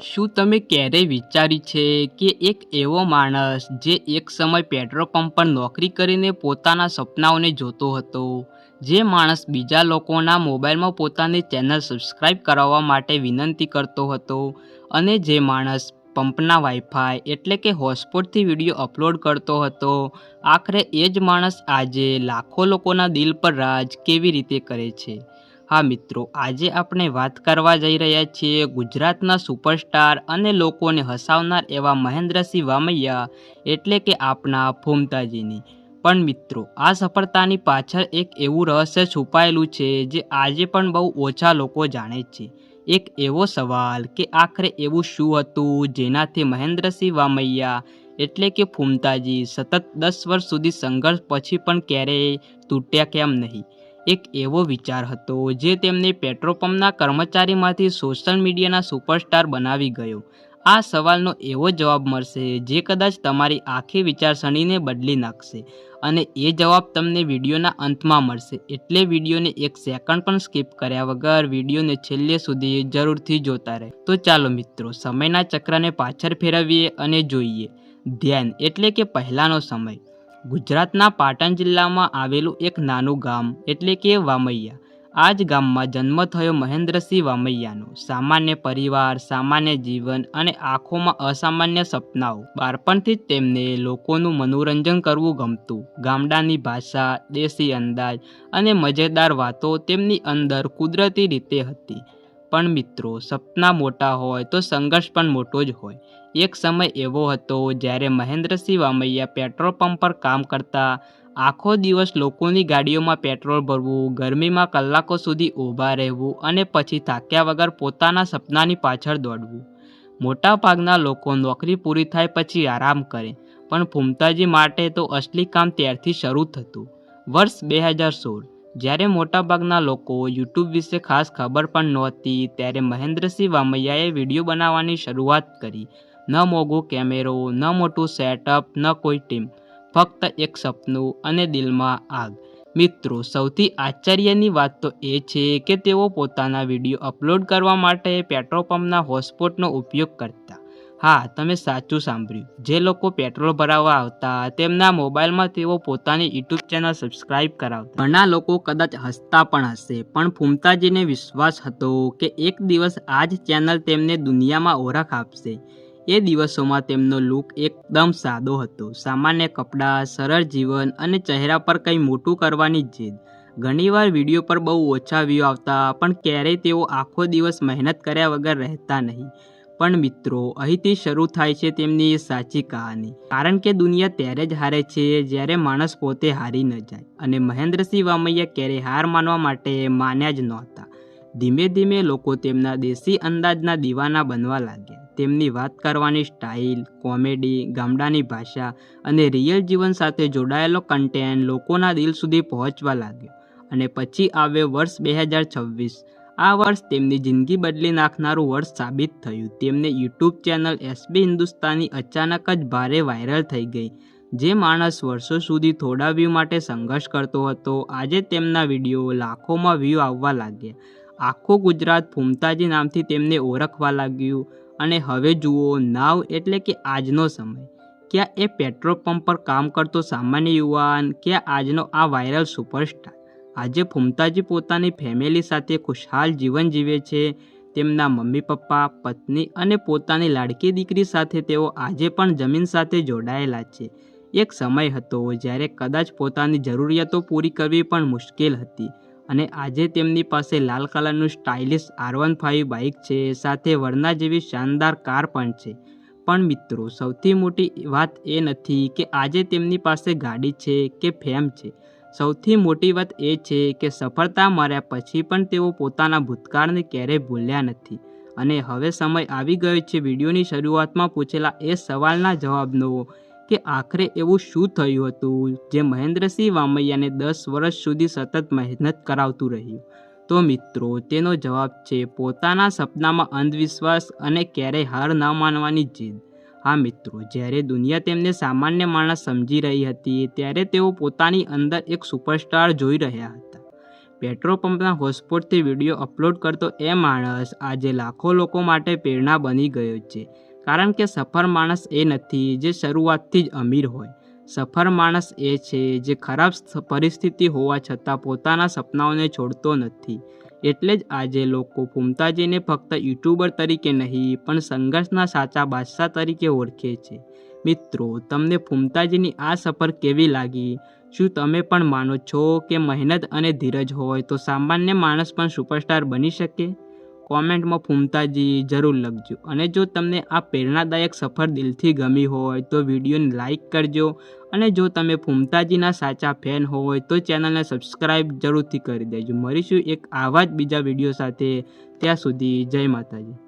શું તમે ક્યારેય વિચાર્યું છે કે એક એવો માણસ જે એક સમય પેટ્રોલ પંપ પર નોકરી કરીને પોતાના સપનાઓને જોતો હતો, જે માણસ બીજા લોકોના મોબાઈલમાં પોતાની ચેનલ સબસ્ક્રાઇબ કરાવવા માટે વિનંતી કરતો હતો અને જે માણસ પંપના વાઈફાઈ એટલે કે હોટસ્પોટથી વિડીયો અપલોડ કરતો હતો, આખરે એ જ માણસ આજે લાખો લોકોના દિલ પર રાજ કેવી રીતે કરે છે? હા મિત્રો, આજે આપણે વાત કરવા જઈ રહ્યા છીએ ગુજરાતના સુપરસ્ટાર અને લોકોને હસાવનાર એવા મહેન્દ્રસિંહ વામૈયા એટલે કે આપણા ફૂમતાજીની. પણ મિત્રો, આ સફળતાની પાછળ એક એવું રહસ્ય છુપાયેલું છે જે આજે પણ બહુ ઓછા લોકો જાણે છે. એક એવો સવાલ કે આખરે એવું શું હતું જેનાથી મહેન્દ્રસિંહ વામૈયા એટલે કે ફૂમતાજી સતત 10 વર્ષ સુધી સંઘર્ષ પછી પણ ક્યારેય તૂટ્યા કેમ નહીં? એક એવો વિચાર હતો જે તેમને પેટ્રોલ પંપના કર્મચારીમાંથી સોશિયલ મીડિયાના સુપરસ્ટાર બનાવી ગયો. આ સવાલનો એવો જવાબ મળશે જે કદાચ તમારી આખી વિચારસરણીને બદલી નાખશે, અને એ જવાબ તમને વિડીયોના અંતમાં મળશે. એટલે વિડીયોને એક સેકન્ડ પણ સ્કીપ કર્યા વગર વિડીયોને છેલ્લે સુધી જરૂરથી જોતા રહે. તો ચાલો મિત્રો, સમયના ચક્રને પાછળ ફેરવીએ અને જોઈએ ધ્યાન એટલે કે પહેલાંનો સમય. ગુજરાતના પાટણ જિલ્લામાં આવેલું એક નાનું ગામ એટલે કે વામૈયા. આ જ ગામમાં જન્મ થયો મહેન્દ્રસિંહ વામૈયાનો. સામાન્ય પરિવાર, સામાન્ય જીવન અને આંખોમાં અસામાન્ય સપનાઓ. બાળપણથી જ તેમને લોકોનું મનોરંજન કરવું ગમતું. ગામડાની ભાષા, દેશી અંદાજ અને મજેદાર વાતો તેમની અંદર કુદરતી રીતે હતી. પણ મિત્રો, સપના મોટા હોય તો સંઘર્ષ પણ મોટો જ હોય. એક સમય એવો હતો જ્યારે મહેન્દ્રસિંહ વામૈયા પેટ્રોલ પંપ પર કામ કરતા. આખો દિવસ લોકોની ગાડીઓમાં પેટ્રોલ ભરવું, ગરમીમાં કલાકો સુધી ઊભા રહેવું અને પછી થાક્યા વગર પોતાના સપનાની પાછળ દોડવું. મોટાભાગના લોકો નોકરી પૂરી થાય પછી આરામ કરે, પણ ફૂમતાજી માટે તો અસલી કામ ત્યારથી શરૂ થતું. વર્ષ 2016, જ્યારે મોટાભાગના લોકો યુટ્યુબ વિશે ખાસ ખબર પણ નહોતી, ત્યારે મહેન્દ્રસિંહ વામૈયાએ વિડીયો બનાવવાની શરૂઆત કરી. ન મોંઘો કેમેરો, ન મોટું સેટઅપ, ન કોઈ ટીમ, ફક્ત એક સપનું અને દિલમાં આગ. મિત્રો, સૌથી આશ્ચર્યની વાત તો એ છે કે તેઓ પોતાના વિડીયો અપલોડ કરવા માટે પેટ્રોલ પંપના હોટસ્પોટનો ઉપયોગ કરતા. હા, તમે સાચું સાંભળ્યું. જે લોકો પેટ્રોલ ભરાવવા આવતા તેમના મોબાઈલમાં તેઓ પોતાની યુટ્યુબ ચેનલ સબસ્ક્રાઇબ કરાવતા. ઘણા લોકો કદાચ હસતા પણ હશે, પણ ફૂમતાજીને વિશ્વાસ હતો કે એક દિવસ આ જ ચેનલ તેમને દુનિયામાં ઓળખ આપશે. એ દિવસોમાં તેમનો લુક એકદમ સાદો હતો. સામાન્ય કપડાં, સરળ જીવન અને ચહેરા પર કંઈ મોટું કરવાની જીદ. ઘણીવાર વિડીયો પર બહુ ઓછા વ્યૂ આવતા, પણ ક્યારેય તેઓ આખો દિવસ મહેનત કર્યા વગર રહેતા નહીં. પણ મિત્રો, અહીંથી શરૂ થાય છે તેમની એ સાચી કહાની. કારણ કે દુનિયા ત્યારે જ હારે છે જ્યારે માણસ પોતે હારી ન જાય. અને મહેન્દ્રસિંહ વામૈયા ક્યારેય હાર માનવા માટે માન્યા જ નહોતા. ધીમે ધીમે લોકો તેમના દેશી અંદાજના દીવાના બનવા લાગ્યા. તેમની વાત કરવાની સ્ટાઇલ, કોમેડી, ગામડાની ભાષા અને રિયલ જીવન સાથે જોડાયેલો કન્ટેન્ટ લોકોના દિલ સુધી પહોંચવા લાગ્યો. અને પછી આવ્યો વર્ષ 2026. આ વર્ષ તેમની જિંદગી બદલી નાખનારું વર્ષ સાબિત થયું. તેમની યુટ્યુબ ચેનલ એસબી હિન્દુસ્તાની અચાનક જ ભારે વાયરલ થઈ ગઈ. જે માણસ વર્ષો સુધી થોડા વ્યૂ માટે સંઘર્ષ કરતો હતો, આજે તેમના વિડીયો લાખોમાં વ્યૂ આવવા લાગ્યા. આખું ગુજરાત ફૂમતાજી નામથી તેમને ઓળખવા લાગ્યું. અને હવે જુઓ, નાવ એટલે કે આજનો સમય. ક્યાં એ પેટ્રોલ પંપ પર કામ કરતો સામાન્ય યુવાન, ક્યાં આજનો આ વાયરલ સુપરસ્ટાર. આજે ફૂમતાજી પોતાની ફેમિલી સાથે ખુશહાલ જીવન જીવે છે. તેમના મમ્મી પપ્પા, પત્ની અને પોતાની લાડકી દીકરી સાથે તેઓ આજે પણ જમીન સાથે જોડાયેલા છે. એક સમય હતો જ્યારે કદાચ પોતાની જરૂરિયાતો પૂરી કરવી પણ મુશ્કેલ હતી. અને આજે તેમની પાસે લાલ કલરનું સ્ટાઇલિશ R15 બાઇક છે, સાથે વર્ના જેવી શાનદાર કાર પણ છે. પણ મિત્રો, સૌથી મોટી વાત એ નથી કે આજે તેમની પાસે ગાડી છે કે ફેમ છે. સૌથી મોટી વાત એ છે કે સફળતા મળ્યા પછી પણ તેઓ પોતાના ભૂતકાળને ક્યારેય ભૂલ્યા નથી. અને હવે સમય આવી ગયો છે વિડીયોની શરૂઆતમાં પૂછેલા એ સવાલના જવાબનો, કે આખરે એવું શું થયું હતું જે મહેન્દ્રસિંહ વામૈયાને 10 વર્ષ સુધી સતત મહેનત કરાવતું રહ્યું. તો મિત્રો, તેનો જવાબ છે પોતાના સપનામાં અંધવિશ્વાસ અને ક્યારેય હાર ન માનવાની જીદ. હા મિત્રો, જ્યારે દુનિયા તેમને સામાન્ય માણસ સમજી રહી હતી, ત્યારે તેઓ પોતાની અંદર એક સુપરસ્ટાર જોઈ રહ્યા હતા. પેટ્રોલ પંપના હોટસ્પોટથી વિડીયો અપલોડ કરતો એ માણસ આજે લાખો લોકો માટે પ્રેરણા બની ગયો છે. કારણ કે સફળ માણસ એ નથી જે શરૂઆતથી જ અમીર હોય. સફળ માણસ એ છે જે ખરાબ પરિસ્થિતિ હોવા છતાં પોતાના સપનાઓને છોડતો નથી. એટલે જ આજે લોકો ફૂમતાજીને ફક્ત યુટ્યુબર તરીકે નહીં પણ સંઘર્ષના સાચા બાદશાહ તરીકે ઓળખે છે. મિત્રો, તમને ફૂમતાજીની આ સફર કેવી લાગી? શું તમે પણ માનો છો કે મહેનત અને ધીરજ હોય તો સામાન્ય માણસ પણ સુપરસ્ટાર બની શકે? કોમેન્ટમાં ફૂમતાજી જરૂર લખજો. અને જો તમને આ પ્રેરણાદાયક સફર દિલથી ગમી હોય તો વિડીયોને લાઇક કરજો. અને જો તમે ફૂમતાજીના સાચા ફેન હોય તો ચેનલને સબસ્ક્રાઈબ જરૂરથી કરી દેજો. મળીશું એક આવા જ બીજા વિડીયો સાથે. ત્યાં સુધી જય માતાજી.